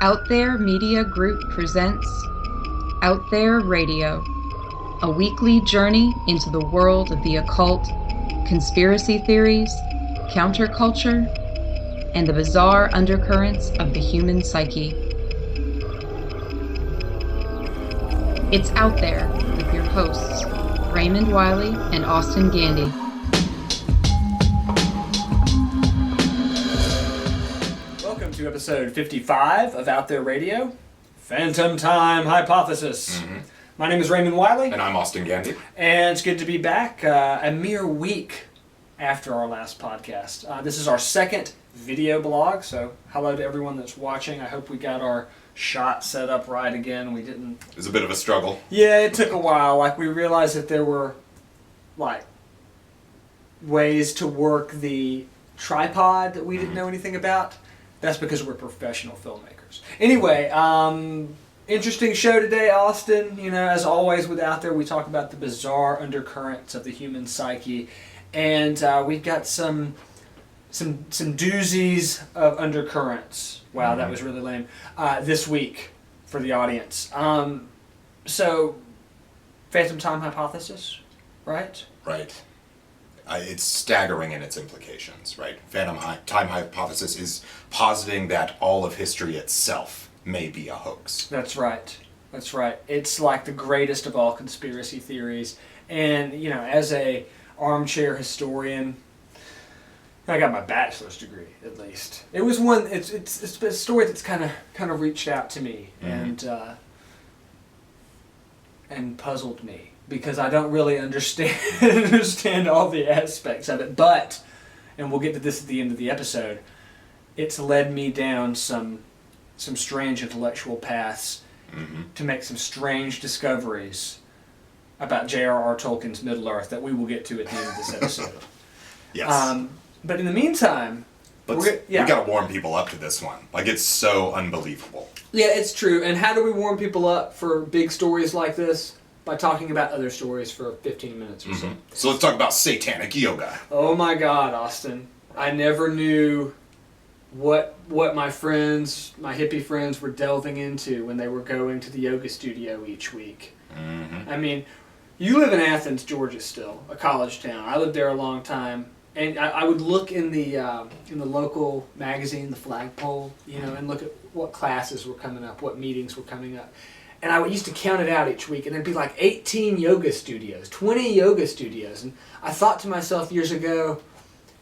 Out There Media Group presents Out There Radio, a weekly journey into the world of the occult, conspiracy theories, counterculture, and the bizarre undercurrents of the human psyche. It's Out There with your hosts, Raymond Wiley and Austin Gandy. Welcome to episode 55 of Out There Radio, Phantom Time Hypothesis. My name is Raymond Wiley. And I'm Austin Gandy. And it's good to be back a mere week after our last podcast. This is our second video blog, so hello to everyone that's watching. I hope we got our shot set up right again. We didn't... It was a bit of a struggle. Yeah, it took a while. We realized that there were, ways to work the tripod that we didn't know anything about. That's because we're professional filmmakers. Anyway, interesting show today, Austin. You know, as always with Out There, we talk about the bizarre undercurrents of the human psyche. And we've got some doozies of undercurrents. Wow, that was really lame. This week for the audience. So, Phantom Time Hypothesis, right? Right. It's staggering in its implications, right? Phantom Time Hypothesis is positing that all of history itself may be a hoax. That's right. That's right. It's like the greatest of all conspiracy theories. And, you know, as a armchair historian, I got my bachelor's degree, at least. It was one. It's a story that's kind of reached out to me and puzzled me because I don't really understand all the aspects of it. But, and we'll get to this at the end of the episode, it's led me down some strange intellectual paths to make some strange discoveries about J.R.R. Tolkien's Middle-earth that we will get to at the end of this episode. Yes. But in the meantime... we gotta warm people up to this one. It's so unbelievable. Yeah, it's true. And how do we warm people up for big stories like this? By talking about other stories for 15 minutes or so. So let's talk about Satanic yoga. Oh my God, Austin. I never knew what my friends, my hippie friends, were delving into when they were going to the yoga studio each week. I mean, you live in Athens, Georgia still, a college town. I lived there a long time. And I would look in the local magazine, the flagpole, and look at what classes were coming up, what meetings were coming up. And I used to count it out each week, and it'd be like 18 yoga studios, 20 yoga studios. And I thought to myself years ago,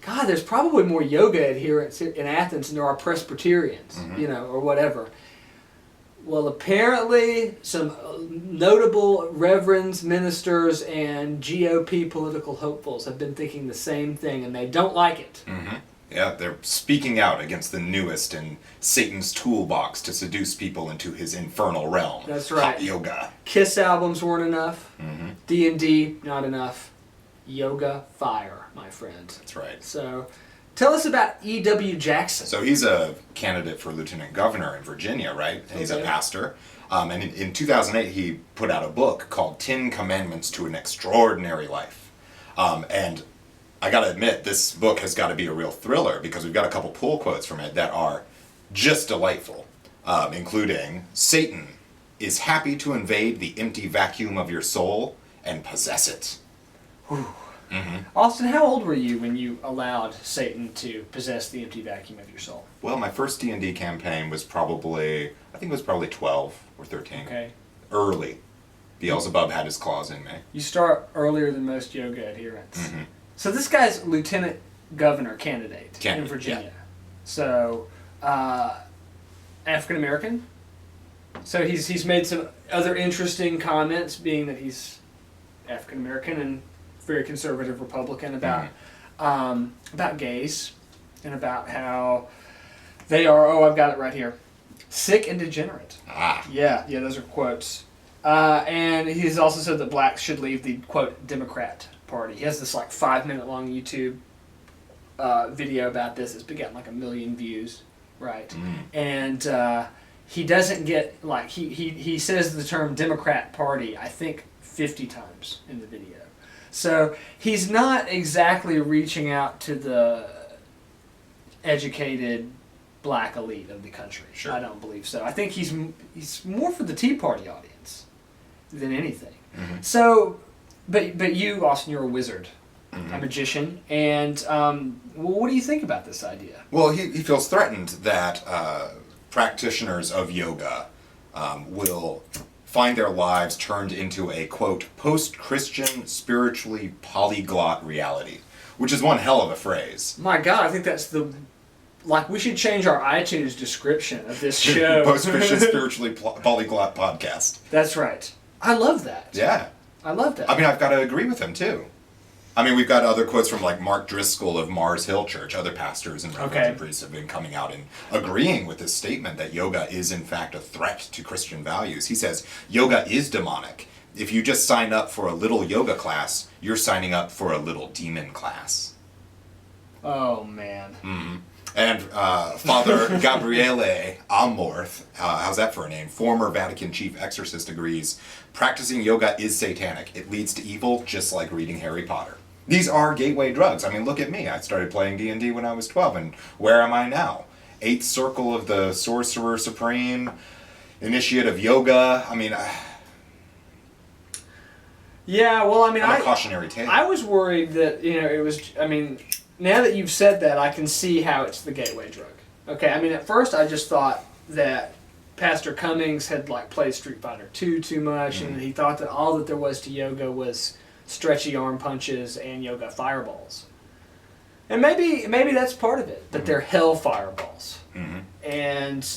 God, there's probably more yoga adherents in Athens than there are Presbyterians, or whatever. Well, apparently some notable reverends, ministers, and GOP political hopefuls have been thinking the same thing, and they don't like it. Yeah, they're speaking out against the newest in Satan's toolbox to seduce people into his infernal realm. That's right. Hot yoga. Kiss albums weren't enough. D&D, not enough. Yoga, fire, my friend. That's right. So, tell us about E.W. Jackson. So he's a candidate for lieutenant governor in Virginia, right? And he's a pastor. And in 2008, he put out a book called 10 Commandments to an Extraordinary Life. And I gotta admit, this book has got to be a real thriller because we've got a couple pull quotes from it that are just delightful, including, Satan is happy to invade the empty vacuum of your soul and possess it. Austin, how old were you when you allowed Satan to possess the empty vacuum of your soul? Well, my first D&D campaign was probably 12 or 13. Okay. Early. Beelzebub had his claws in me. You start earlier than most yoga adherents. So this guy's lieutenant governor candidate in Virginia. Yeah. So, African American. So he's made some other interesting comments, being that he's African American and very conservative Republican about gays and about how they are. Oh, I've got it right here. Sick and degenerate. Yeah, those are quotes. And he's also said that blacks should leave the, quote, Democrat Party. He has this 5-minute long YouTube video about this. It's gotten 1 million views, right? And he doesn't get, he says the term Democrat Party, I think, 50 times in the video. So he's not exactly reaching out to the educated black elite of the country. Sure. I don't believe so. I think he's more for the Tea Party audience than anything. Mm-hmm. So, but you, Austin, you're a wizard, Mm-hmm. a magician, and what do you think about this idea? Well, he feels threatened that practitioners of yoga will find their lives turned into a, quote, post-Christian, spiritually polyglot reality, which is one hell of a phrase. My God, I think that's we should change our iTunes description of this show. Post-Christian, spiritually polyglot podcast. That's right. I love that. Yeah. I love that. I mean, I've got to agree with him, too. I mean, we've got other quotes from, like, Mark Driscoll of Mars Hill Church. Other pastors and reverends and priests have been coming out and agreeing with this statement that yoga is, in fact, a threat to Christian values. He says, yoga is demonic. If you just sign up for a little yoga class, you're signing up for a little demon class. Oh, man. Mm-hmm. And Father Gabriele Amorth, how's that for a name? Former Vatican chief exorcist, agrees, practicing yoga is satanic. It leads to evil, just like reading Harry Potter. These are gateway drugs. I mean, look at me. I started playing D&D when I was 12, and where am I now? 8th circle of the Sorcerer Supreme, initiate of yoga. I mean... yeah, well, I mean, I'm a cautionary tale. I was worried that, it was, I mean... Now that you've said that, I can see how it's the gateway drug. Okay, I mean, at first I just thought that Pastor Cummings had played Street Fighter 2 too much, and he thought that all that there was to yoga was stretchy arm punches and yoga fireballs. And maybe that's part of it, but they're hell fireballs. Mm-hmm. And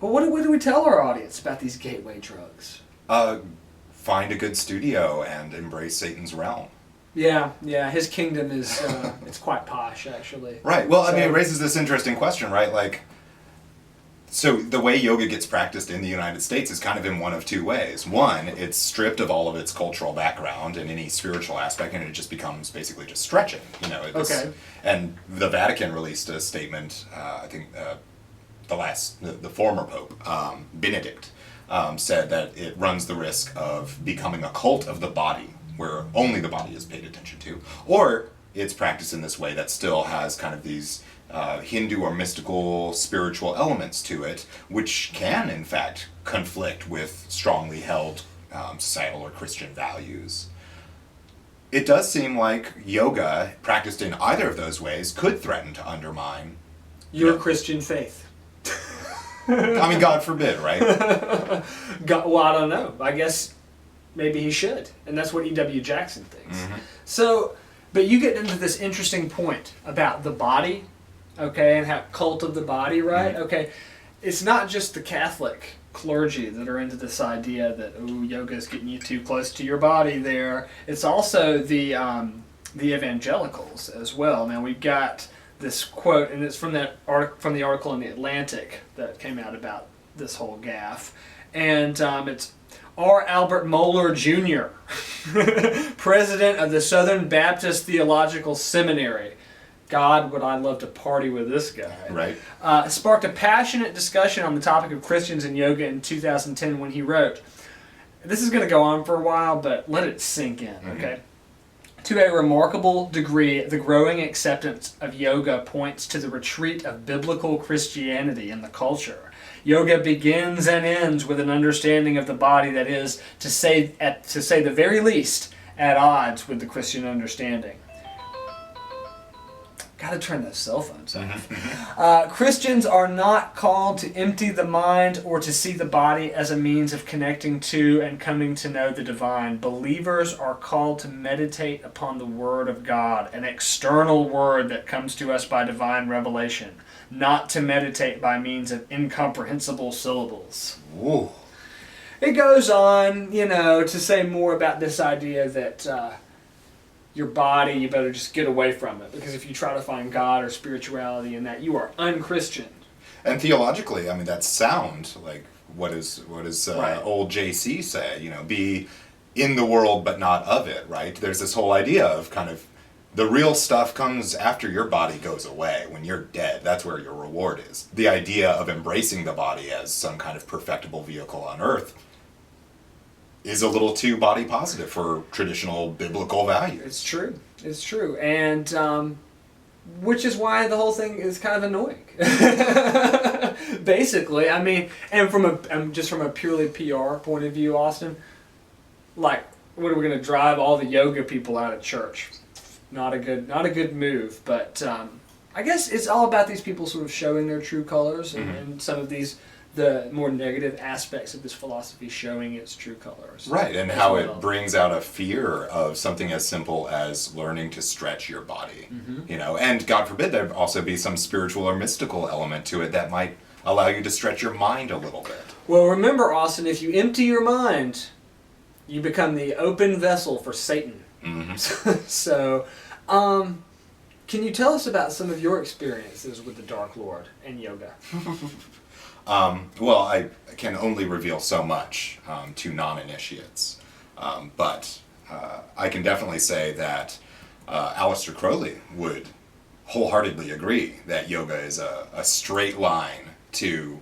well, what do we tell our audience about these gateway drugs? Find a good studio and embrace Satan's realm. Yeah, his kingdom is, it's quite posh, actually. Right, well, I mean, it raises this interesting question, right? So the way yoga gets practiced in the United States is kind of in one of two ways. One, it's stripped of all of its cultural background and any spiritual aspect, and it just becomes basically just stretching, Okay. And the Vatican released a statement, I think the former Pope, Benedict, said that it runs the risk of becoming a cult of the body, where only the body is paid attention to, or it's practiced in this way that still has kind of these Hindu or mystical spiritual elements to it, which can, in fact, conflict with strongly held societal or Christian values. It does seem like yoga, practiced in either of those ways, could threaten to undermine your Christian faith. I mean, God forbid, right? Well, I don't know. I guess maybe he should. And that's what E.W. Jackson thinks. Mm-hmm. So, but you get into this interesting point about the body, okay, and how cult of the body, right? Mm-hmm. Okay, it's not just the Catholic clergy that are into this idea that, yoga is getting you too close to your body there. It's also the evangelicals as well. Now, we've got this quote, and it's from the article in The Atlantic that came out about this whole gaffe. And it's R. Albert Mohler Jr., president of the Southern Baptist Theological Seminary. God, would I love to party with this guy. Right. Sparked a passionate discussion on the topic of Christians and yoga in 2010 when he wrote, this is going to go on for a while, but let it sink in, okay? To a remarkable degree, the growing acceptance of yoga points to the retreat of biblical Christianity in the culture. Yoga begins and ends with an understanding of the body that is, to say the very least, at odds with the Christian understanding. Gotta turn those cell phones off. Christians are not called to empty the mind or to see the body as a means of connecting to and coming to know the divine. Believers are called to meditate upon the Word of God, an external word that comes to us by divine revelation, not to meditate by means of incomprehensible syllables. Ooh. It goes on, to say more about this idea that your body, you better just get away from it, because if you try to find God or spirituality in that, you are unchristian. And theologically, I mean, that's sound. Like, what does Right. old JC say? Be in the world but not of it, right? There's this whole idea of kind of the real stuff comes after your body goes away. When you're dead, that's where your reward is. The idea of embracing the body as some kind of perfectible vehicle on earth is a little too body positive for traditional biblical values. It's true. And which is why the whole thing is kind of annoying. Basically, I mean, and just from a purely PR point of view, Austin, like, what are we going to drive all the yoga people out of church? Not a good move. But I guess it's all about these people sort of showing their true colors, and some of the more negative aspects of this philosophy showing its true colors. Right, and how it brings out a fear of something as simple as learning to stretch your body. You know, and God forbid there also be some spiritual or mystical element to it that might allow you to stretch your mind a little bit. Well, remember, Austin, if you empty your mind, you become the open vessel for Satan. So, can you tell us about some of your experiences with the Dark Lord and yoga? Well, I can only reveal so much to non-initiates, but I can definitely say that Aleister Crowley would wholeheartedly agree that yoga is a straight line to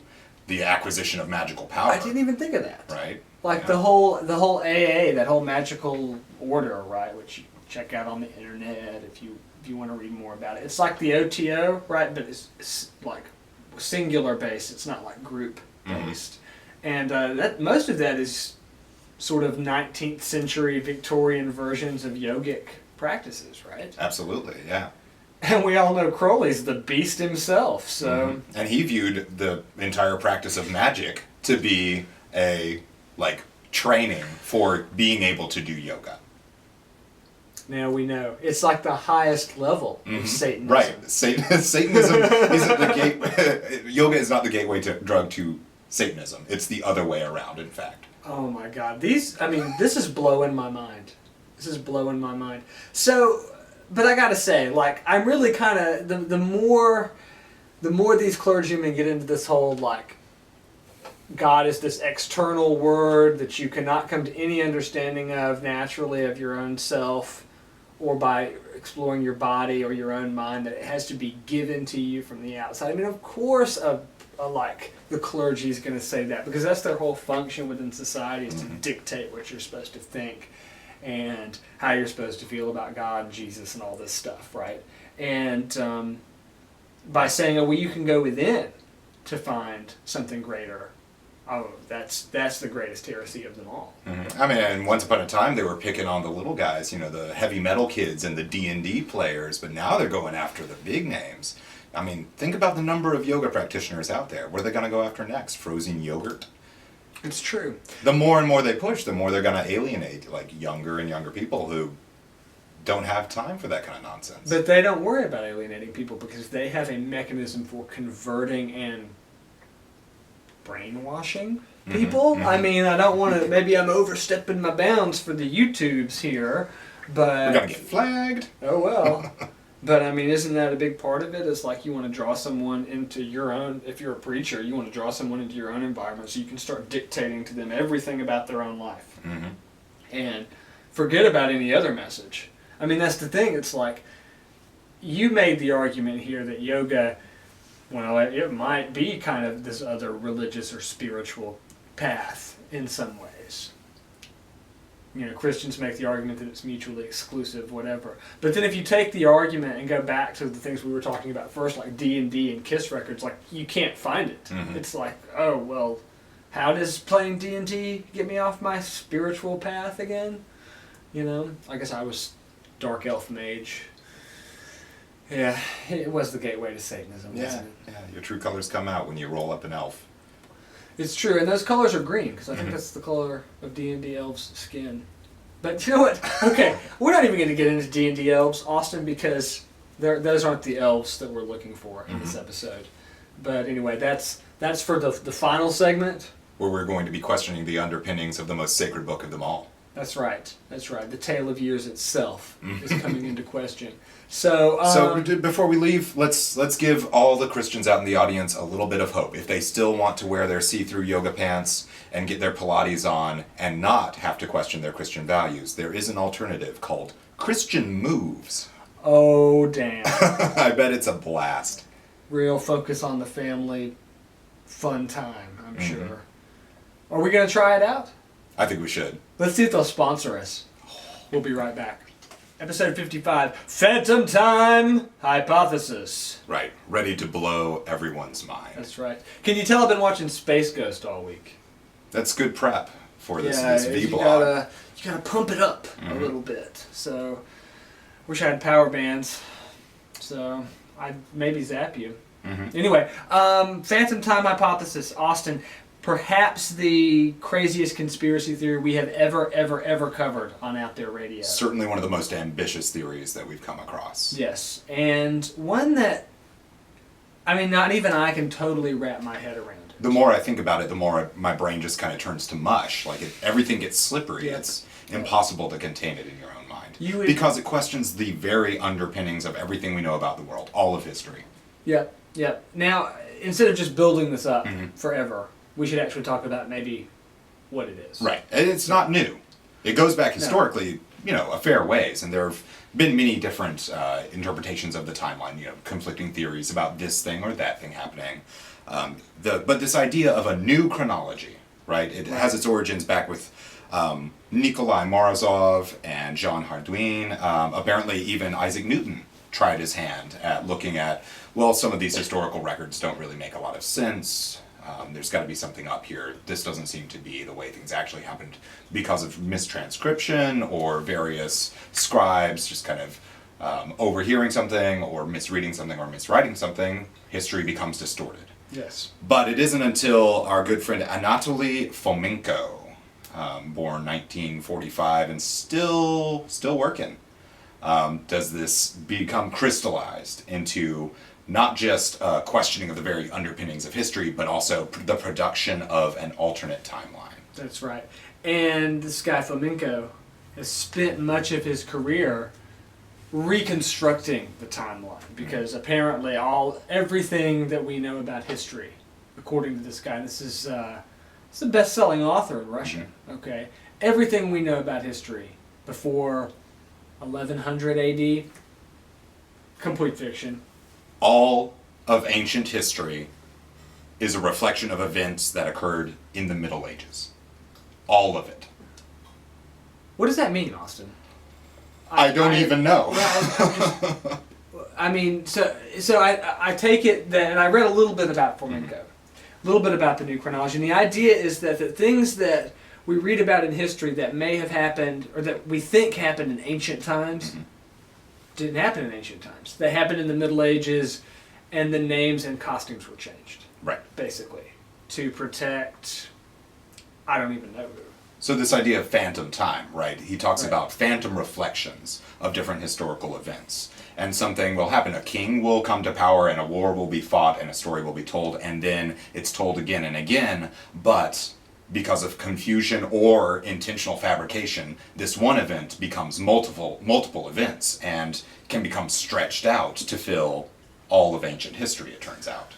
the acquisition of magical power. I didn't even think of that. Right? Like the whole AA, that whole magical order, right? Which you check out on the internet if you want to read more about it. It's like the OTO, right? But it's like singular based. It's not like group based, and that most of that is sort of 19th century Victorian versions of yogic practices, right? Absolutely, yeah. And we all know Crowley's the beast himself, so... And he viewed the entire practice of magic to be a, like, training for being able to do yoga. Now we know. It's like the highest level of Satanism. Right. Satanism isn't the gateway... yoga is not the gateway drug to Satanism. It's the other way around, in fact. Oh my God. This is blowing my mind. This is blowing my mind. So... But I gotta say, like, I'm really kind of the more these clergymen get into this whole, like, God is this external word that you cannot come to any understanding of naturally of your own self or by exploring your body or your own mind, that it has to be given to you from the outside. I mean, of course, like, the clergy is going to say that because that's their whole function within society, is to dictate what you're supposed to think and how you're supposed to feel about God and Jesus and all this stuff, right? And by saying, oh, well, you can go within to find something greater, oh, that's the greatest heresy of them all. I mean, and once upon a time, they were picking on the little guys, you know, the heavy metal kids and the D&D players, but now they're going after the big names. I mean, think about the number of yoga practitioners out there. What are they going to go after next? Frozen yogurt? It's true. The more and more they push, the more they're going to alienate, like, younger and younger people who don't have time for that kind of nonsense. But they don't worry about alienating people because they have a mechanism for converting and brainwashing people. I mean, I don't want to, maybe I'm overstepping my bounds for the YouTubes here, but... We're going to get flagged. Oh, well. But, I mean, isn't that a big part of it? It's like you want to draw someone into your own, if you're a preacher, you want to draw someone into your own environment so you can start dictating to them everything about their own life. And forget about any other message. I mean, that's the thing. It's like, you made the argument here that yoga, well, it might be kind of this other religious or spiritual path in some ways. You know, Christians make the argument that it's mutually exclusive, whatever. But then if you take the argument and go back to the things we were talking about first, like D&D and Kiss records, like, you can't find it. It's like, oh, well, how does playing D&D get me off my spiritual path again? You know, I guess I was Dark Elf Mage. Yeah, it was the gateway to Satanism, wasn't it? Yeah, your true colors come out when you roll up an elf. It's true, and those colors are green, because I think that's the color of D&D elves' skin. But you know what? Okay, we're not even going to get into D&D elves, Austin, because those aren't the elves that we're looking for in this episode. But anyway, that's for the final segment. Where we're going to be questioning the underpinnings of the most sacred book of them all. That's right. The Tale of Years itself is coming into question. So before we leave, let's give all the Christians out in the audience a little bit of hope. If they still want to wear their see-through yoga pants and get their Pilates on and not have to question their Christian values, there is an alternative called Christian Moves. Oh, damn. I bet it's a blast. Real focus on the family, fun time, I'm sure. Are we going to try it out? I think we should. Let's see if they'll sponsor us. We'll be right back. Episode 55, Phantom Time Hypothesis. Right, ready to blow everyone's mind. That's right. Can you tell I've been watching Space Ghost all week? That's good prep for this You V-blog. gotta pump it up a little bit. So, wish I had power bands. So, I'd maybe zap you. Anyway, Phantom Time Hypothesis, Austin. Perhaps the craziest conspiracy theory we have ever covered on Out There Radio. Certainly one of the most ambitious theories that we've come across. Yes, and one that, I mean, not even I can totally wrap my head around. The more I think about it, the more my brain just kind of turns to mush. Like, everything gets slippery. Yep. It's impossible to contain it in your own mind. Because it questions the very underpinnings of everything we know about the world, all of history. Yep. Now, instead of just building this up forever, we should actually talk about maybe what it is. Right. And it's not new. It goes back historically, a fair ways, and there have been many different interpretations of the timeline, conflicting theories about this thing or that thing happening. But this idea of a new chronology, right? It has its origins back with Nikolai Morozov and Jean Hardouin. Apparently even Isaac Newton tried his hand at looking at, some of these historical records don't really make a lot of sense. There's got to be something up here. This doesn't seem to be the way things actually happened because of mistranscription or various scribes just kind of overhearing something or misreading something or miswriting something. History becomes distorted. Yes. But it isn't until our good friend Anatoly Fomenko, born 1945 and still working, does this become crystallized into not just questioning of the very underpinnings of history, but also the production of an alternate timeline. That's right. And this guy Fomenko has spent much of his career reconstructing the timeline, because apparently everything that we know about history, according to this guy, this is a best-selling author in Russia. Okay, everything we know about history before 1100 AD, complete fiction. All of ancient history is a reflection of events that occurred in the Middle Ages. All of it. What does that mean, Austin? I don't even know. I mean, so I take it that, and I read a little bit about Fomenko, a little bit about the new chronology, and the idea is that the things that we read about in history that may have happened, or that we think happened in ancient times, didn't happen in ancient times. They happened in the Middle Ages, and the names and costumes were changed. Right. Basically, to protect, I don't even know who. So this idea of phantom time, right? He talks about phantom reflections of different historical events. And something will happen. A king will come to power, and a war will be fought, and a story will be told, and then it's told again and again, but because of confusion or intentional fabrication, this one event becomes multiple events and can become stretched out to fill all of ancient history, it turns out.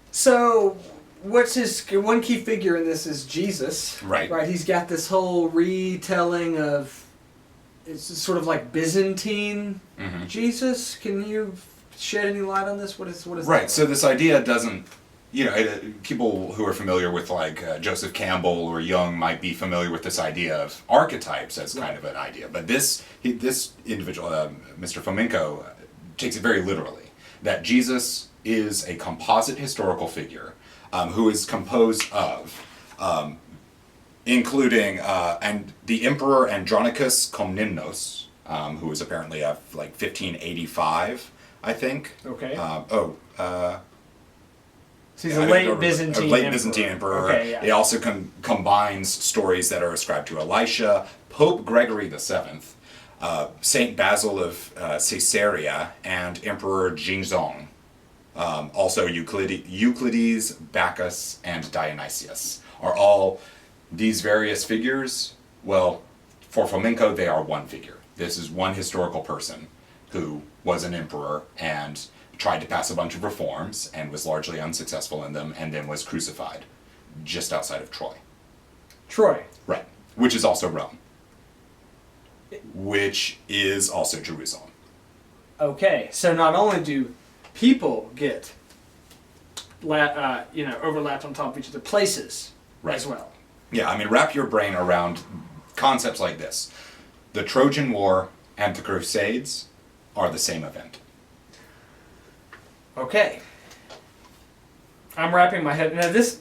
So, what's his one key figure in this is Jesus. Right. Right. He's got this whole retelling of, it's sort of like Byzantine Jesus. Can you shed any light on this? What is Right. that? So this idea doesn't, people who are familiar with Joseph Campbell or Jung might be familiar with this idea of archetypes as kind of an idea. But this individual, Mr. Fomenko, takes it very literally, that Jesus is a composite historical figure who is composed of, including and the Emperor Andronicus Komnenos, who was apparently 1585, I think. Okay. So he's a late Byzantine emperor. Byzantine emperor. Okay, yeah. It also combines stories that are ascribed to Elisha, Pope Gregory VII, Saint Basil of Caesarea, and Emperor Jingzong. Also Euclides, Bacchus, and Dionysius are all these various figures. Well, for Fomenko, they are one figure. This is one historical person who was an emperor and tried to pass a bunch of reforms and was largely unsuccessful in them, and then was crucified just outside of Troy. Troy. Right. Which is also Rome. Which is also Jerusalem. Okay, so not only do people get overlapped on top of each other, places as well. Yeah, I mean, wrap your brain around concepts like this. The Trojan War and the Crusades are the same event. Okay. I'm wrapping my head. Now, this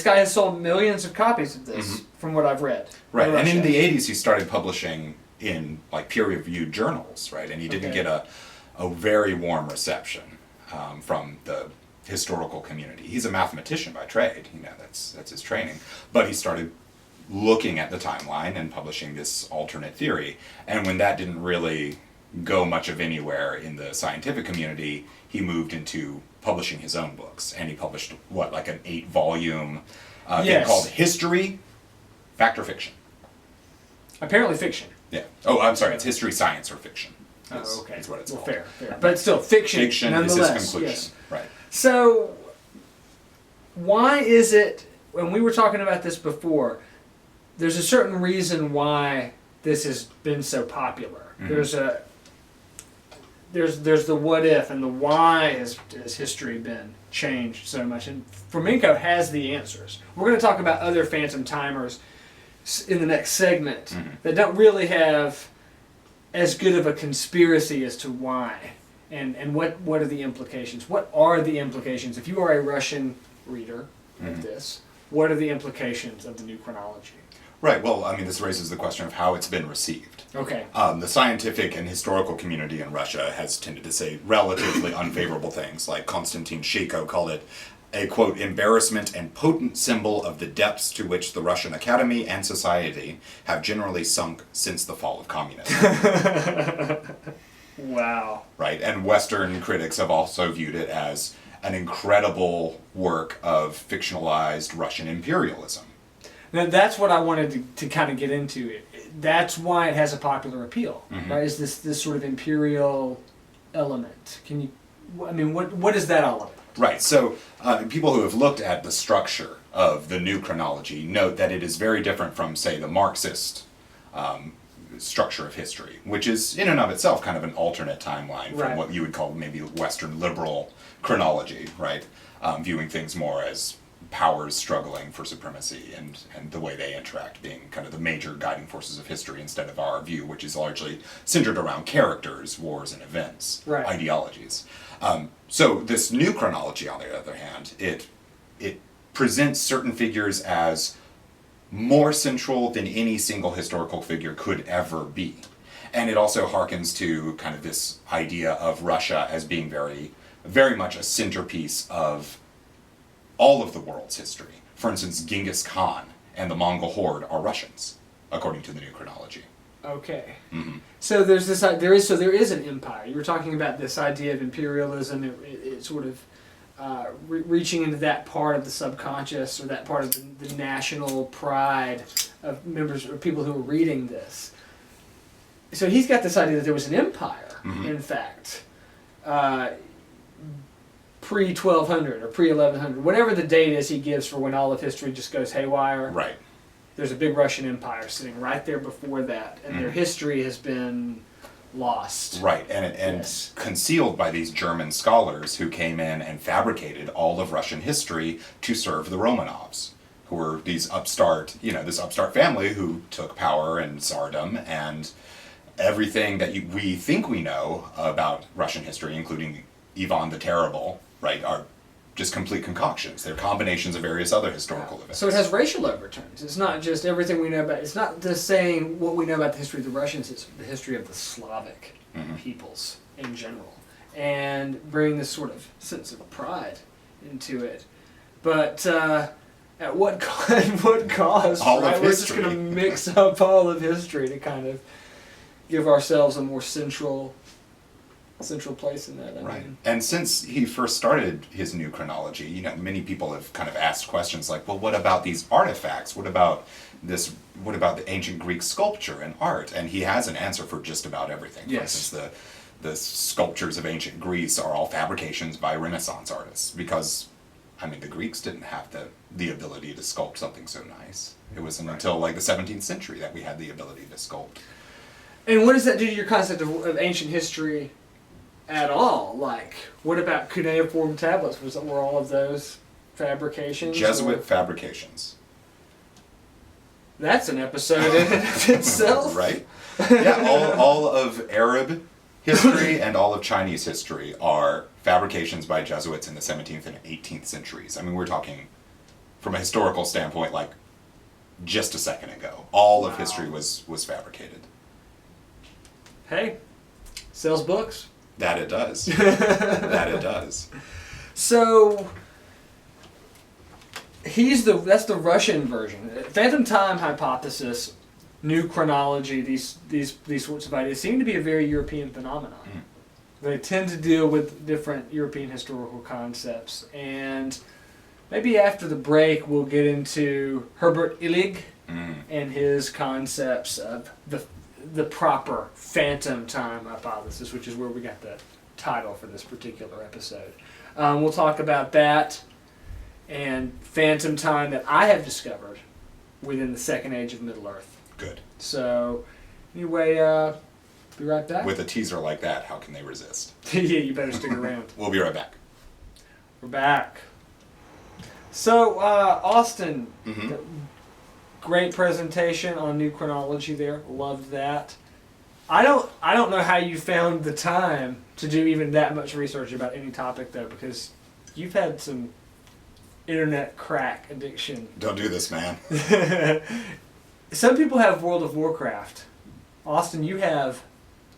guy has sold millions of copies of this, from what I've read. Right, and in the 80s he started publishing in like peer-reviewed journals, right? And he didn't get a very warm reception from the historical community. He's a mathematician by trade, that's his training. But he started looking at the timeline and publishing this alternate theory. And when that didn't really go much of anywhere in the scientific community, he moved into publishing his own books. And he published, like an 8-volume thing called History, Fact or Fiction? Apparently fiction. Yeah. Oh, I'm sorry, it's History, Science, or Fiction. Okay. Is what it's called. Fair. But still, fiction Is nonetheless. his conclusion. Yes. Right. So, why is it, when we were talking about this before, there's a certain reason why this has been so popular. Mm-hmm. There's the what if and the why has history been changed so much, and Flamenco has the answers. We're going to talk about other phantom timers in the next segment that don't really have as good of a conspiracy as to why and what are the implications. What are the implications? If you are a Russian reader of this, what are the implications of the new chronology? Right, well, I mean, this raises the question of how it's been received. Okay. The scientific and historical community in Russia has tended to say relatively unfavorable things, like Konstantin Sheiko called it a, quote, embarrassment and potent symbol of the depths to which the Russian Academy and society have generally sunk since the fall of communism. Wow. Right, and Western critics have also viewed it as an incredible work of fictionalized Russian imperialism. Now, that's what I wanted to kind of get into. That's why it has a popular appeal, right? Is this sort of imperial element? What is that all about? Right, so people who have looked at the structure of the new chronology note that it is very different from, say, the Marxist structure of history, which is in and of itself kind of an alternate timeline from what you would call maybe Western liberal chronology, right? Viewing things more as powers struggling for supremacy and the way they interact being kind of the major guiding forces of history instead of our view, which is largely centered around characters, wars, and events, ideologies. So this new chronology, on the other hand, it presents certain figures as more central than any single historical figure could ever be. And it also harkens to kind of this idea of Russia as being very, very much a centerpiece of all of the world's history. For instance, Genghis Khan and the Mongol horde are Russians, according to the new chronology. Okay. So there is an empire. You were talking about this idea of imperialism. It sort of reaching into that part of the subconscious or that part of the national pride of members or people who are reading this. So he's got this idea that there was an empire, in fact, pre-1200 or pre-1100, whatever the date is he gives for when all of history just goes haywire. Right. There's a big Russian empire sitting right there before that, and their history has been lost. Right, and concealed by these German scholars who came in and fabricated all of Russian history to serve the Romanovs, who were these upstart, this upstart family who took power and tsardom, and everything that we think we know about Russian history, including Ivan the Terrible, right, are just complete concoctions. They're combinations of various other historical events. So it has racial overtones. It's not just everything we know about. It's not just saying what we know about the history of the Russians. It's the history of the Slavic peoples in general, and bring this sort of sense of pride into it. But at what cost? All of We're history. just going to mix up all of history to kind of give ourselves a more central place in that. Right. And since he first started his new chronology, many people have kind of asked questions like, well, what about these artifacts? What about the ancient Greek sculpture and art? And he has an answer for just about everything. For instance, the sculptures of ancient Greece are all fabrications by Renaissance artists because, the Greeks didn't have the ability to sculpt something so nice. It wasn't until like the 17th century that we had the ability to sculpt. And what does that do to your concept of ancient history at all? Like, what about cuneiform tablets? Were all of those fabrications? Jesuit fabrications. That's an episode in and of itself. Right. Yeah, all of Arab history and all of Chinese history are fabrications by Jesuits in the 17th and 18th centuries. I mean, we're talking from a historical standpoint, like just a second ago. All of history was fabricated. Hey, sells books. That it does. That it does. So that's the Russian version. Phantom time hypothesis, new chronology, these sorts of ideas seem to be a very European phenomenon. They tend to deal with different European historical concepts, and maybe after the break we'll get into Herbert Illig and his concepts of the proper phantom time hypothesis, which is where we got the title for this particular episode. We'll talk about that and phantom time that I have discovered within the Second Age of Middle-earth. Good. So, anyway, be right back. With a teaser like that, how can they resist? Yeah, you better stick around. We'll be right back. We're back. So, Austin, great presentation on new chronology there. Loved that. I don't know how you found the time to do even that much research about any topic though, because you've had some internet crack addiction. Don't do this, man. Some people have World of Warcraft. Austin, you have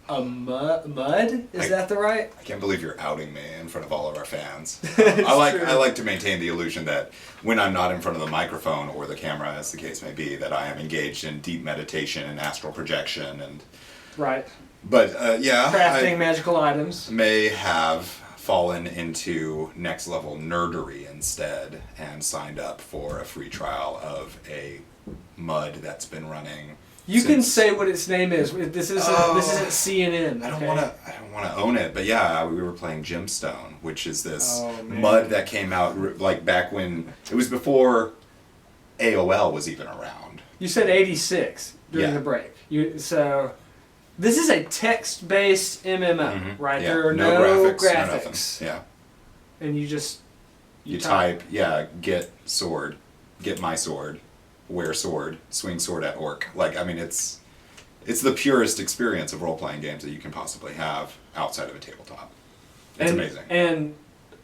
a mud? Is that the right? I can't believe you're outing me in front of all of our fans. I like to maintain the illusion that when I'm not in front of the microphone or the camera, as the case may be, that I am engaged in deep meditation and astral projection and. Right. But yeah, crafting magical items. May have fallen into next level nerdery instead and signed up for a free trial of a mud that's been running. You can say what its name is. This isn't CNN. I don't want to own it, but yeah, we were playing Gemstone, which is this mud that came out like back when it was before AOL was even around. You said 86 during the break. So this is a text-based MMO, right? Yeah. There are no graphics. Yeah. And you type, get sword, get my sword, wear sword, swing sword at orc. Like, I mean, it's the purest experience of role-playing games that you can possibly have outside of a tabletop. It's amazing. And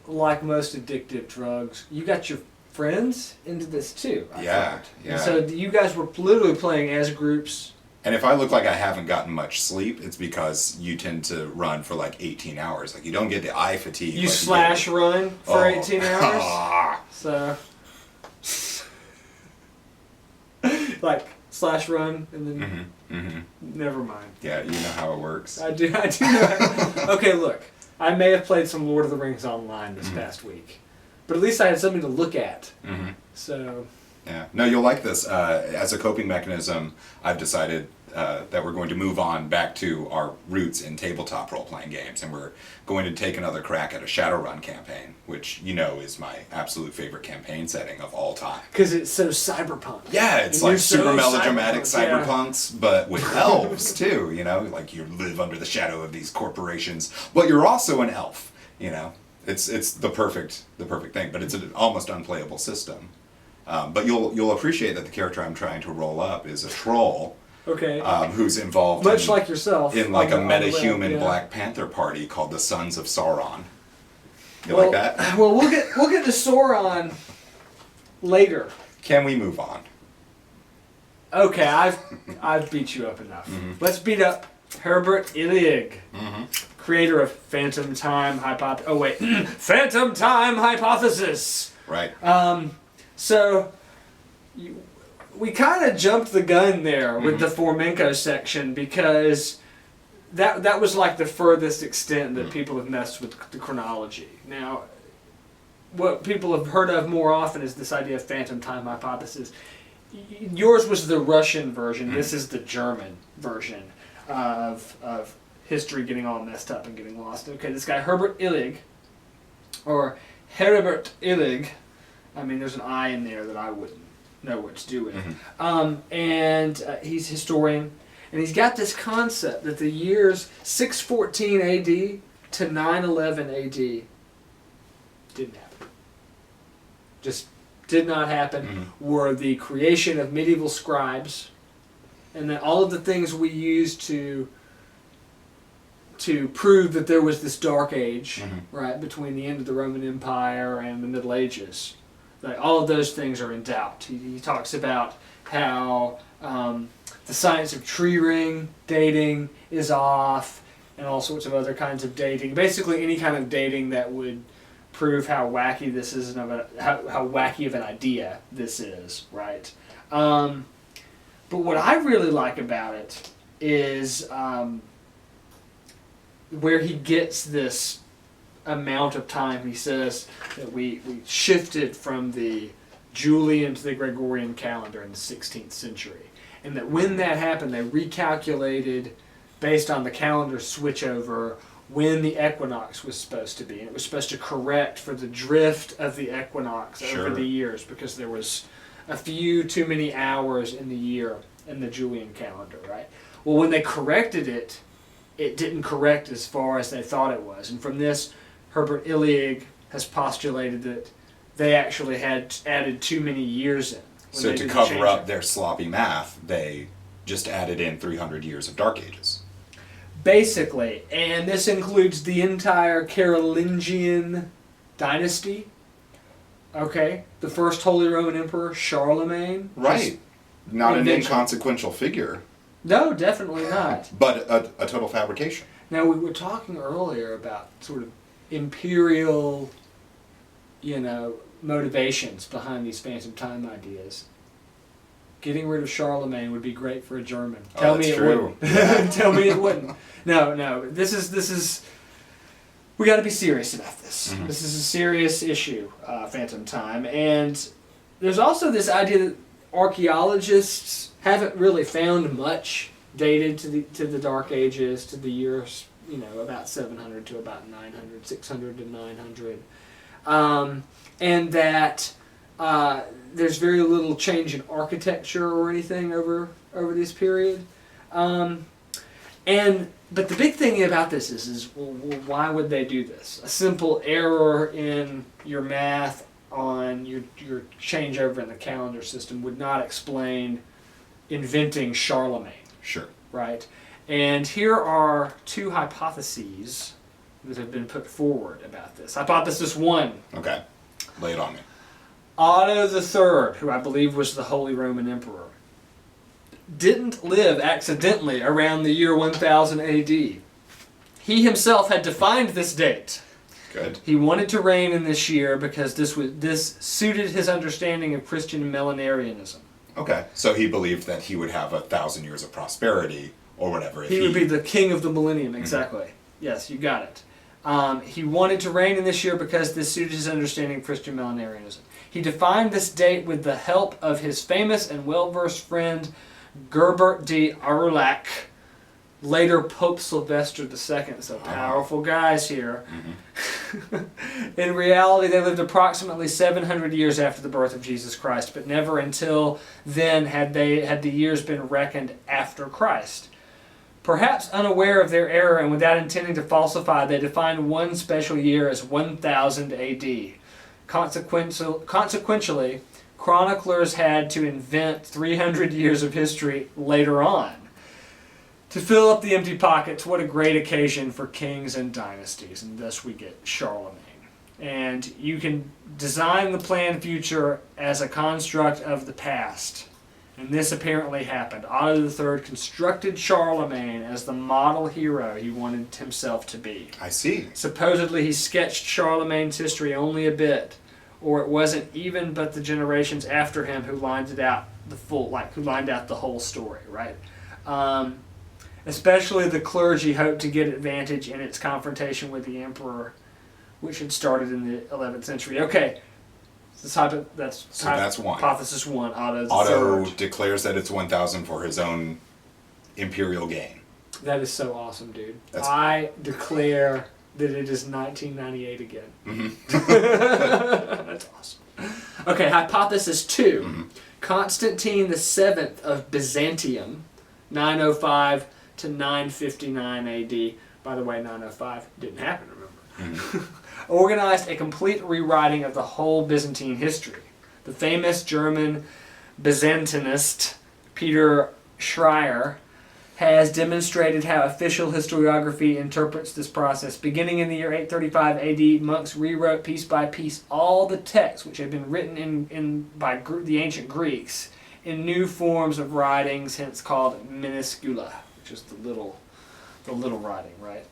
like most addictive drugs, you got your friends into this too. I Yeah. And so you guys were literally playing as groups. And if I look like I haven't gotten much sleep, it's because you tend to run for like 18 hours. Like, you don't get the eye fatigue. You slash run for 18 hours? So, like, slash run and then, never mind. Yeah, you know how it works. I do know. Okay, look, I may have played some Lord of the Rings online this past week, but at least I had something to look at. So. Yeah. No, you'll like this. As a coping mechanism, I've decided that we're going to move on back to our roots in tabletop role-playing games, and we're going to take another crack at a Shadowrun campaign, which you know is my absolute favorite campaign setting of all time. Because it's so cyberpunk. Yeah, it's like super melodramatic cyberpunks, but with elves too, you know? Like, you live under the shadow of these corporations, but you're also an elf, you know? It's the perfect thing, but it's an almost unplayable system. But you'll appreciate that the character I'm trying to roll up is a troll. Okay. Who's involved much like yourself in like a meta-human Black Panther party called the Sons of Sauron. You like that? Well, we'll get to Sauron later. Can we move on? Okay, I've beat you up enough. Let's beat up Herbert Illig, creator of Phantom Time Hypothesis. Oh wait, Phantom Time Hypothesis. Right. So, we kind of jumped the gun there with the Fomenko section because that was like the furthest extent that people have messed with the chronology. Now, what people have heard of more often is this idea of phantom time hypothesis. Yours was the Russian version. This is the German version of history getting all messed up and getting lost. Okay, this guy Herbert Illig, or Herbert Illig. I mean, there's an I in there that I wouldn't know what to do with. And he's a historian, and he's got this concept that the years 614 AD to 911 AD didn't happen. Just did not happen. Were the creation of medieval scribes and that all of the things we use to prove that there was this dark age, right, between the end of the Roman Empire and the Middle Ages, like all of those things are in doubt. He talks about how the science of tree ring dating is off, and all sorts of other kinds of dating. Basically, any kind of dating that would prove how wacky this is and how wacky of an idea this is, right? But what I really like about it is where he gets this amount of time. He says that we shifted from the Julian to the Gregorian calendar in the 16th century. And that when that happened, they recalculated based on the calendar switchover when the equinox was supposed to be. And it was supposed to correct for the drift of the equinox over the years, because there was a few too many hours in the year in the Julian calendar, right? Well, when they corrected it, it didn't correct as far as they thought it was. And from this, Herbert Illig has postulated that they actually had added too many years in. So to cover up their sloppy math, they just added in 300 years of Dark Ages. Basically, and this includes the entire Carolingian dynasty. Okay, the first Holy Roman Emperor, Charlemagne. Right. Not an inconsequential figure. No, definitely not. But a total fabrication. Now, we were talking earlier about sort of imperial, motivations behind these phantom time ideas. Getting rid of Charlemagne would be great for a German. Tell me it wouldn't. Tell me it wouldn't. No. This is. We got to be serious about this. Mm-hmm. This is a serious issue, phantom time, and there's also this idea that archaeologists haven't really found much dated to the Dark Ages, to the years about 700 to about 900, 600 to 900, and that. There's very little change in architecture or anything over this period. But the big thing about this is why would they do this? A simple error in your math on your changeover in the calendar system would not explain inventing Charlemagne. Sure. Right? And here are two hypotheses that have been put forward about this. Hypothesis 1. Okay. Lay it on me. Otto III, who I believe was the Holy Roman Emperor, didn't live accidentally around the year 1000 AD. He himself had defined this date. Good. He wanted to reign in this year because this suited his understanding of Christian millenarianism. Okay, so he believed that he would have 1,000 years of prosperity or whatever. He would be the king of the millennium, exactly. Mm-hmm. Yes, you got it. He wanted to reign in this year because this suited his understanding of Christian millenarianism. He defined this date with the help of his famous and well-versed friend Gerbert de Aurillac, later Pope Sylvester II. So powerful guys here. Mm-hmm. In reality, they lived approximately 700 years after the birth of Jesus Christ, but never until then had the years been reckoned after Christ. Perhaps unaware of their error and without intending to falsify, they defined one special year as 1000 AD. Consequentially, chroniclers had to invent 300 years of history later on. To fill up the empty pockets, what a great occasion for kings and dynasties, and thus we get Charlemagne. And you can design the planned future as a construct of the past. And this apparently happened. Otto III constructed Charlemagne as the model hero he wanted himself to be. I see. Supposedly he sketched Charlemagne's history only a bit, or it wasn't even but the generations after him who lined out the whole story, right? Especially the clergy hoped to get advantage in its confrontation with the emperor, which had started in the 11th century. Okay. That's one. Hypothesis 1, Otto III. Declares that it's 1000 for his own imperial gain. That is so awesome, dude. I declare that it is 1998 again. Mm-hmm. That's awesome. Okay, hypothesis 2. Mm-hmm. Constantine VII of Byzantium, 905 to 959 AD. By the way, 905 didn't happen, remember? Mm-hmm. Organized a complete rewriting of the whole Byzantine history. The famous German Byzantinist Peter Schreier has demonstrated how official historiography interprets this process. Beginning in the year 835 AD, monks rewrote piece by piece all the texts which had been written by the ancient Greeks in new forms of writings, hence called minuscula, which is the little writing, right?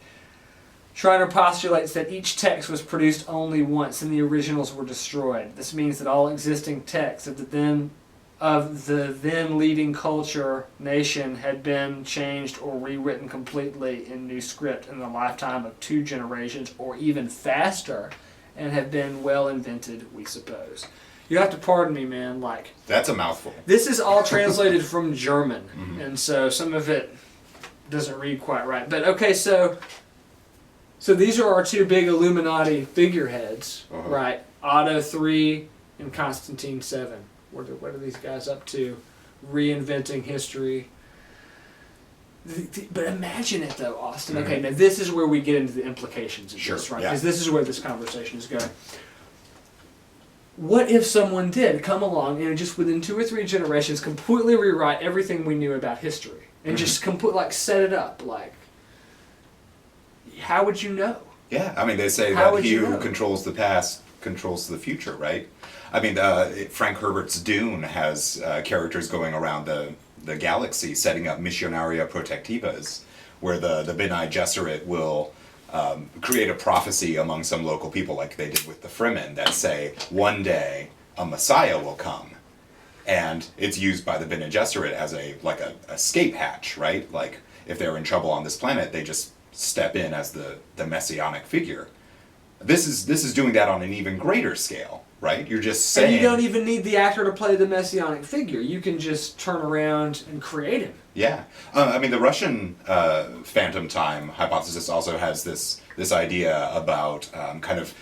Schreiner postulates that each text was produced only once and the originals were destroyed. This means that all existing texts of the then leading culture nation had been changed or rewritten completely in new script in the lifetime of 2 generations or even faster, and have been well invented, we suppose. You have to pardon me, man, like... That's a mouthful. This is all translated from German, and so some of it doesn't read quite right. But okay, so these are our 2 big Illuminati figureheads, right? Otto III and Constantine VII. What are these guys up to? Reinventing history. But imagine it though, Austin. Okay, now this is where we get into the implications of this, right? Because this is where this conversation is going. What if someone did come along and just within 2 or 3 generations completely rewrite everything we knew about history and just set it up? Like, how would you know? Yeah, I mean, they say that he who controls the past controls the future, right? I mean, Frank Herbert's Dune has characters going around the galaxy setting up missionaria protectivas, where the Bene Gesserit will create a prophecy among some local people, like they did with the Fremen, that say, one day a Messiah will come. And it's used by the Bene Gesserit as a escape hatch, right? Like, if they're in trouble on this planet, they just step in as the messianic figure. This is doing that on an even greater scale, right? You're just saying... And you don't even need the actor to play the messianic figure. You can just turn around and create him. Yeah. I mean, the Russian phantom time hypothesis also has this idea about kind of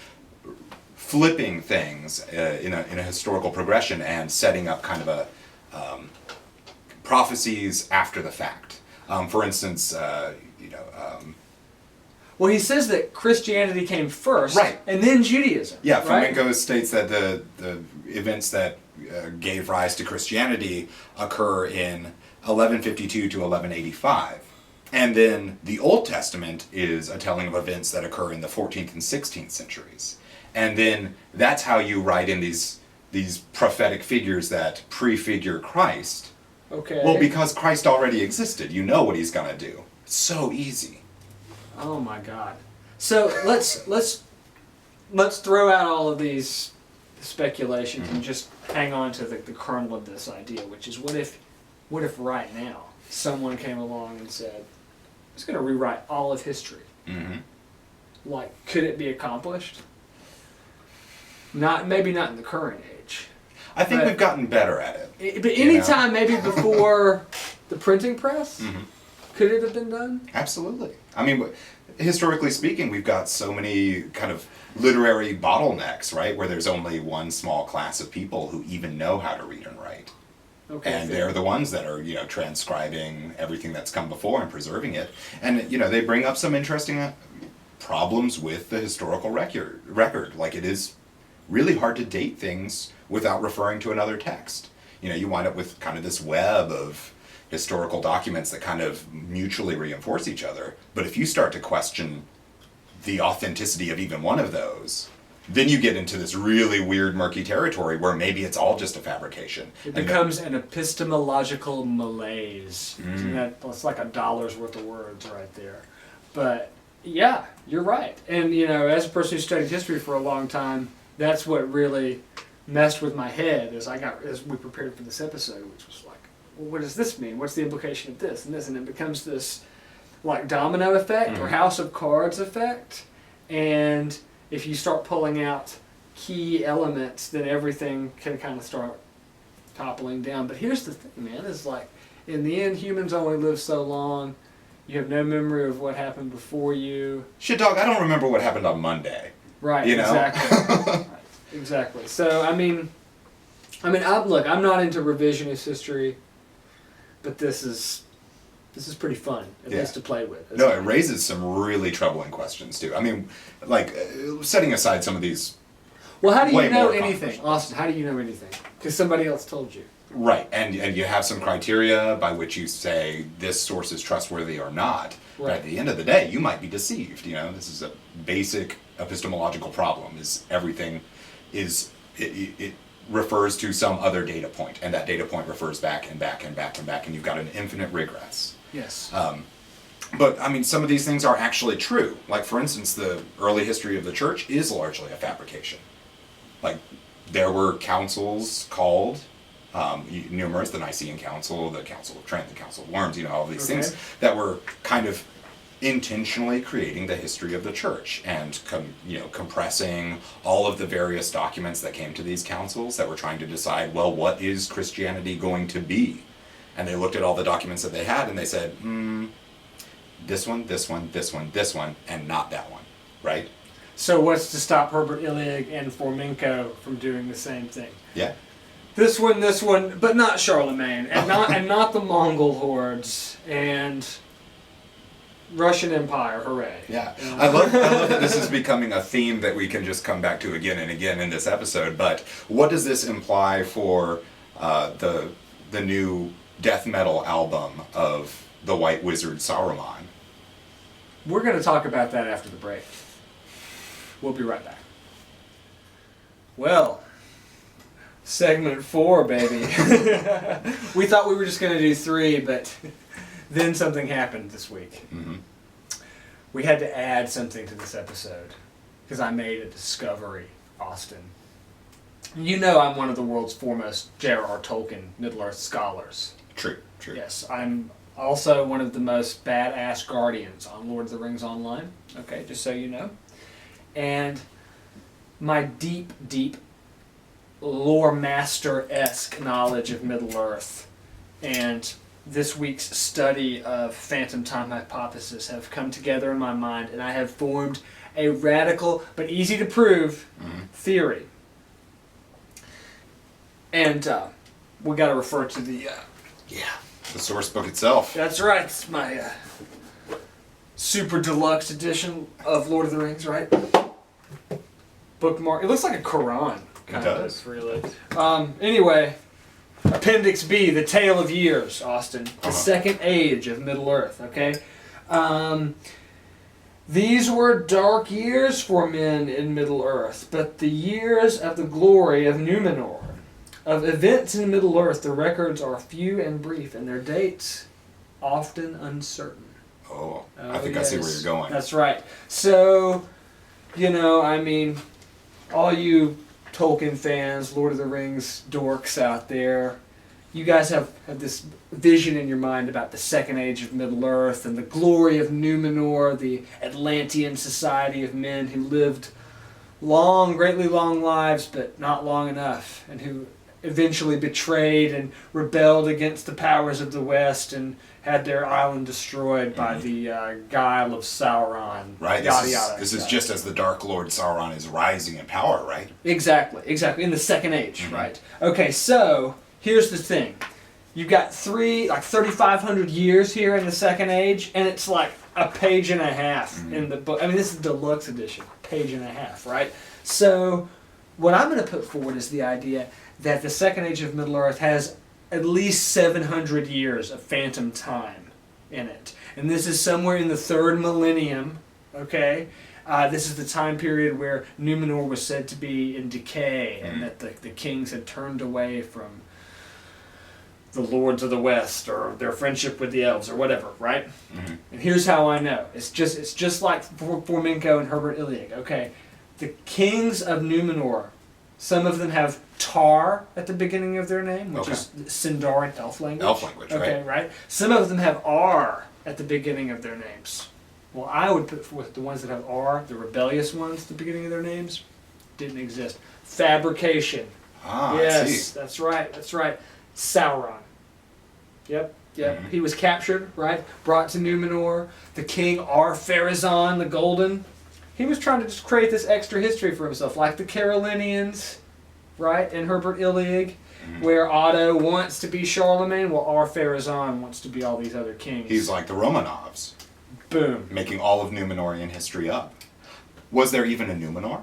flipping things in a historical progression and setting up kind of a prophecies after the fact. For instance, well, he says that Christianity came first, right, and then Judaism. Yeah, right? Fomenko states that the events that gave rise to Christianity occur in 1152 to 1185. And then the Old Testament is a telling of events that occur in the 14th and 16th centuries. And then that's how you write in these prophetic figures that prefigure Christ. Okay. Well, because Christ already existed. You know what he's going to do. It's so easy. Oh my God. So let's throw out all of these speculations and just hang on to the kernel of this idea, which is what if right now someone came along and said, it's going to rewrite all of history. Mm-hmm. Like, could it be accomplished? Maybe not in the current age. I think we've gotten better at it. But anytime, maybe before the printing press, could it have been done? Absolutely. I mean, historically speaking, we've got so many kind of literary bottlenecks, right? Where there's only one small class of people who even know how to read and write. Okay, and they're the ones that are, transcribing everything that's come before and preserving it. And, they bring up some interesting problems with the historical record. Like, it is really hard to date things without referring to another text. You wind up with kind of this web of historical documents that kind of mutually reinforce each other. But if you start to question the authenticity of even one of those, then you get into this really weird, murky territory where maybe it's all just a fabrication. It becomes an epistemological malaise. That's like $1 worth of words right there. But yeah, you're right. And as a person who studied history for a long time, that's what really messed with my head as we prepared for this episode, which was like, well, what does this mean? What's the implication of this and this? And it becomes this like domino effect or house of cards effect. And if you start pulling out key elements, then everything can kind of start toppling down. But here's the thing, man, is like, in the end, humans only live so long. You have no memory of what happened before you. Shit, dog, I don't remember what happened on Monday. Right, exactly. Right, exactly. So, I mean, I'm not into revisionist history, but this is pretty fun, at least to play with. No, it raises some really troubling questions, too. I mean, like, setting aside some of these... Well, how do you know anything? Austin, how do you know anything? Because somebody else told you. Right, and you have some criteria by which you say this source is trustworthy or not. Right. But at the end of the day, you might be deceived. This is a basic epistemological problem. Is everything it refers to some other data point, and that data point refers back and back and back and back, and you've got an infinite regress. Yes. But I mean, some of these things are actually true. Like, for instance, the early history of the church is largely a fabrication. Like, there were councils called. Numerous, the Nicene Council, the Council of Trent, the Council of Worms, all of these things that were kind of intentionally creating the history of the church and compressing all of the various documents that came to these councils that were trying to decide, well, what is Christianity going to be? And they looked at all the documents that they had and they said, this one, this one, this one, this one, and not that one, right? So what's to stop Herbert Illig and Fomenko from doing the same thing? Yeah. This one, but not Charlemagne, and not the Mongol hordes, and Russian Empire, hooray. Yeah, I love that this is becoming a theme that we can just come back to again and again in this episode, but what does this imply for the new death metal album of the White Wizard Saruman? We're going to talk about that after the break. We'll be right back. Well, segment 4, baby. We thought we were just going to do 3, but then something happened this week. Mm-hmm. We had to add something to this episode because I made a discovery, Austin. I'm one of the world's foremost J.R.R. Tolkien Middle-earth scholars. True. Yes, I'm also one of the most badass guardians on Lord of the Rings Online. Okay, just so you know. And my deep, deep lore master-esque knowledge of Middle-earth and this week's study of Phantom Time Hypothesis have come together in my mind, and I have formed a radical but easy to prove theory. And we got to refer to the source book itself. That's right. It's my super deluxe edition of Lord of the Rings, right? Bookmark. It looks like a Quran. It does. Really. Anyway, Appendix B, the Tale of Years, Austin. The Second Age of Middle-earth, okay? These were dark years for men in Middle-earth, but the years of the glory of Numenor. Of events in Middle-earth, the records are few and brief, and their dates often uncertain. I think I see where you're going. That's right. So, all you Tolkien fans, Lord of the Rings dorks out there, you guys have this vision in your mind about the Second Age of Middle-earth and the glory of Numenor, the Atlantean society of men who lived greatly long lives, but not long enough, and who eventually betrayed and rebelled against the powers of the West and had their island destroyed by the guile of Sauron. Right. This is just as the Dark Lord Sauron is rising in power, right? Exactly. In the Second Age, right? Okay, so here's the thing. You've got 3,500 years here in the Second Age, and it's like a page and a half in the book. I mean, this is the deluxe edition, page and a half, right? So what I'm going to put forward is the idea that the Second Age of Middle-earth has at least 700 years of phantom time in it. And this is somewhere in the 3rd millennium, okay? This is the time period where Numenor was said to be in decay and that the kings had turned away from the lords of the West or their friendship with the elves or whatever, right? Mm-hmm. And here's how I know. It's just like Fomenko and Herbert Illig, okay? The kings of Numenor, some of them have Tar at the beginning of their name, which is Sindarin elf language. Okay, right? Some of them have R at the beginning of their names. Well, I would put forth the ones that have R, the rebellious ones at the beginning of their names, didn't exist. Fabrication. I see. That's right. Sauron. Yep. Mm-hmm. He was captured, right? Brought to Numenor. The king Ar-Pharazôn the Golden. He was trying to just create this extra history for himself, like the Carolinians, right? And Herbert Illig, where Otto wants to be Charlemagne, while Ar-Pharazôn wants to be all these other kings. He's like the Romanovs. Boom. Making all of Numenorean history up. Was there even a Numenor?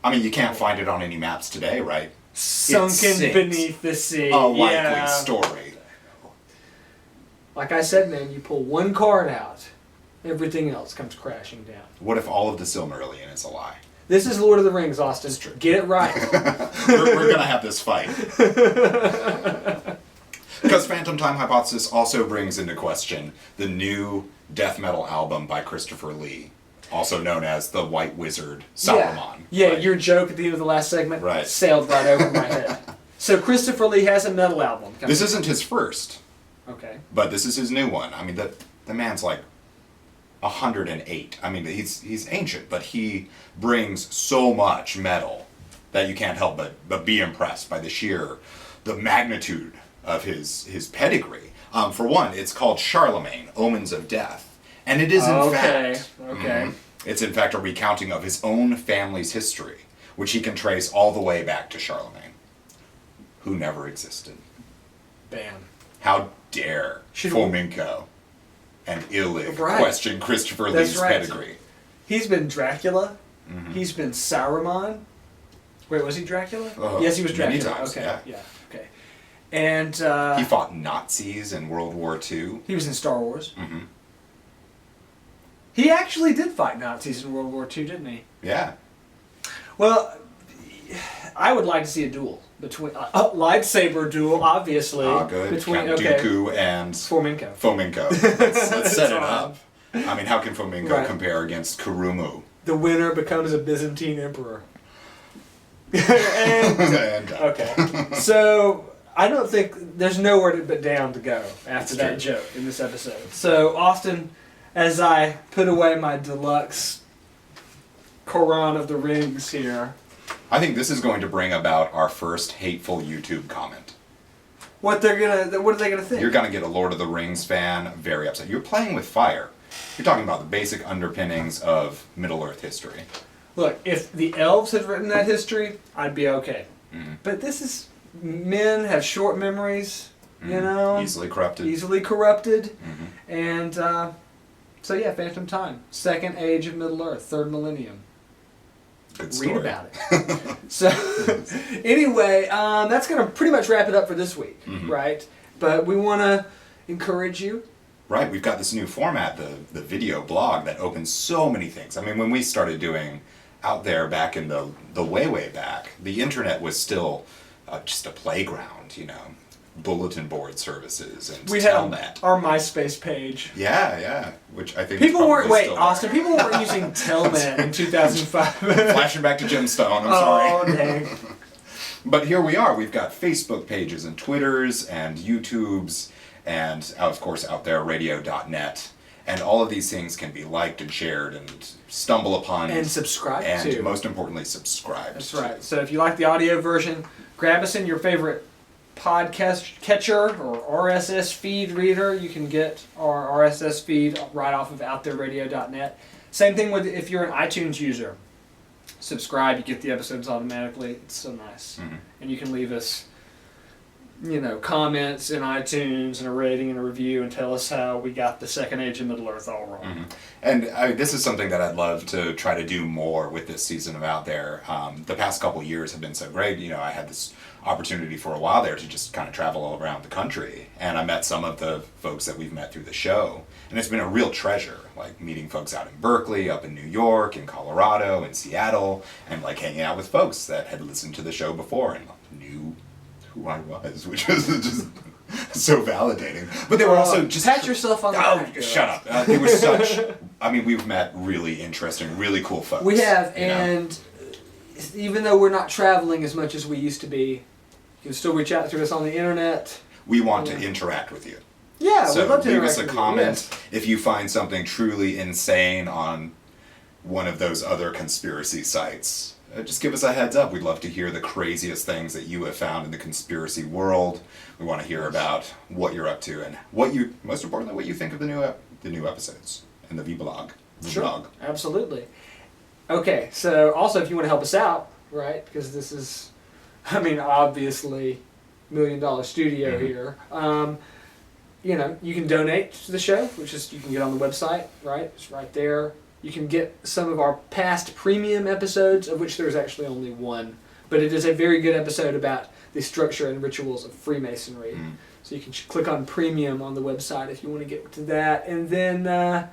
I mean, you can't find it on any maps today, right? sunken beneath the sea. A likely story. Like I said, man, you pull one card out, everything else comes crashing down. What if all of the Silmarillion is a lie? This is Lord of the Rings, Austin. Get it right. we're going to have this fight. Because Phantom Time Hypothesis also brings into question the new death metal album by Christopher Lee, also known as the White Wizard Saruman. Yeah, right? Your joke at the end of the last segment Right. sailed right over my head. So Christopher Lee has a metal album. This isn't his first. Okay. But this is his new one. I mean, the man's like 108. I mean, he's ancient, but he brings so much metal that you can't help but be impressed by the magnitude of his pedigree. For one, it's called Charlemagne, Omens of Death. And it is in fact... Okay. It's in fact a recounting of his own family's history, which he can trace all the way back to Charlemagne, who never existed. Bam. How dare Fominko and Illig question Christopher Lee's pedigree? He's been Dracula. Mm-hmm. He's been Saruman. Wait, was he Dracula? Yes, he was Dracula. Many times, okay. Yeah. Okay. And he fought Nazis in World War II. He was in Star Wars. Mm-hmm. He actually did fight Nazis in World War II, didn't he? Yeah. Well, I would like to see a duel between lightsaber duel, obviously. Good. Between Count Dooku and Fominko. Let's set it up. I mean, how can Fominko compare against Kurumu? The winner becomes a Byzantine emperor. Okay. So I don't think there's nowhere but down to go after that joke in this episode. So Austin, as I put away my deluxe Quran of the Rings here, I think this is going to bring about our first hateful YouTube comment. what are they gonna think? You're going to get a Lord of the Rings fan very upset. You're playing with fire. You're talking about the basic underpinnings of Middle-earth history. Look, if the elves had written that history, I'd be okay. Mm-hmm. But this is men have short memories, you know, easily corrupted. Mm-hmm. And so yeah, Phantom Time, Second Age of Middle Earth, Third Millennium. Good story. Read about it. So, anyway, that's going to pretty much wrap it up for this week, right? But we want to encourage you. Right, we've got this new format, the video blog, that opens so many things. I mean, when we started doing Out There back in the way back, the internet was still just a playground, you know, bulletin board services and we Telnet. had our MySpace page. Yeah, which I think people weren't Austin, people weren't using Telnet in 2005. Flashing back to Jim Stone, I'm sorry. Oh, dang. But here we are. We've got Facebook pages and Twitters and YouTubes and, of course, OutThereRadio.net. And all of these things can be liked and shared and stumble upon. And subscribe to. And most importantly, subscribe That's to. right. So if you like the audio version, grab us in your favorite podcast catcher or RSS feed reader. You can get our RSS feed right off of OutThereRadio.net. Same thing with if you're an iTunes user. Subscribe, you get the episodes automatically. It's so nice. Mm-hmm. And you can leave us, you know, comments in iTunes and a rating and a review and tell us how we got the Second Age of Middle Earth all wrong. Mm-hmm. And this is something that I'd love to try to do more with this season of Out There. The past couple years have been so great. You know, I had this opportunity for a while there to just kind of travel all around the country, and I met some of the folks that we've met through the show, and it's been a real treasure, like meeting folks out in Berkeley, up in New York, in Colorado, in Seattle, and like hanging out with folks that had listened to the show before and knew who I was, which was just so validating. But they were also just... Pat yourself on the back. Shut up. They were such... I mean, we've met really interesting, really cool folks. We have, and even though we're not traveling as much as we used to be, you can still reach out to us on the internet. We want to interact with you. Yeah, so we'd love to leave interact us a with comment you, yes. if you find something truly insane on one of those other conspiracy sites. Just give us a heads up. We'd love to hear the craziest things that you have found in the conspiracy world. We want to hear about what you're up to and most importantly, what you think of the new episodes and the vlog. Sure, absolutely. Okay, so also if you want to help us out, right, because this is, I mean, obviously $1 million studio here. You know, you can donate to the show, which is you can get on the website, right? It's right there. You can get some of our past premium episodes, of which there's actually only one But it is a very good episode about the structure and rituals of Freemasonry. So you can click on Premium on the website if you want to get to that. And then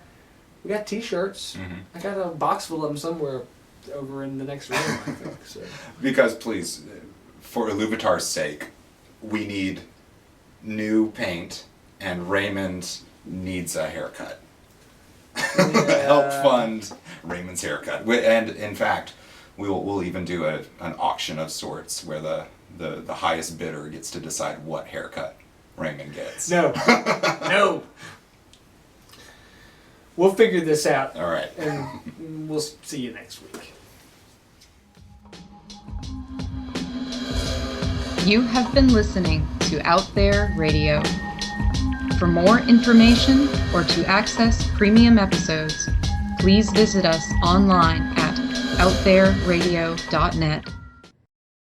we got T-shirts. I got a box full of them somewhere over in the next room, I think. So. Because please, for Iluvatar's sake, we need new paint, and Raymond needs a haircut. Yeah. Help fund Raymond's haircut. And in fact, we'll even do an auction of sorts where the highest bidder gets to decide what haircut Raymond gets. No. No. We'll figure this out. All right. And we'll see you next week. You have been listening to Out There Radio. For more information or to access premium episodes, please visit us online at outthereradio.net.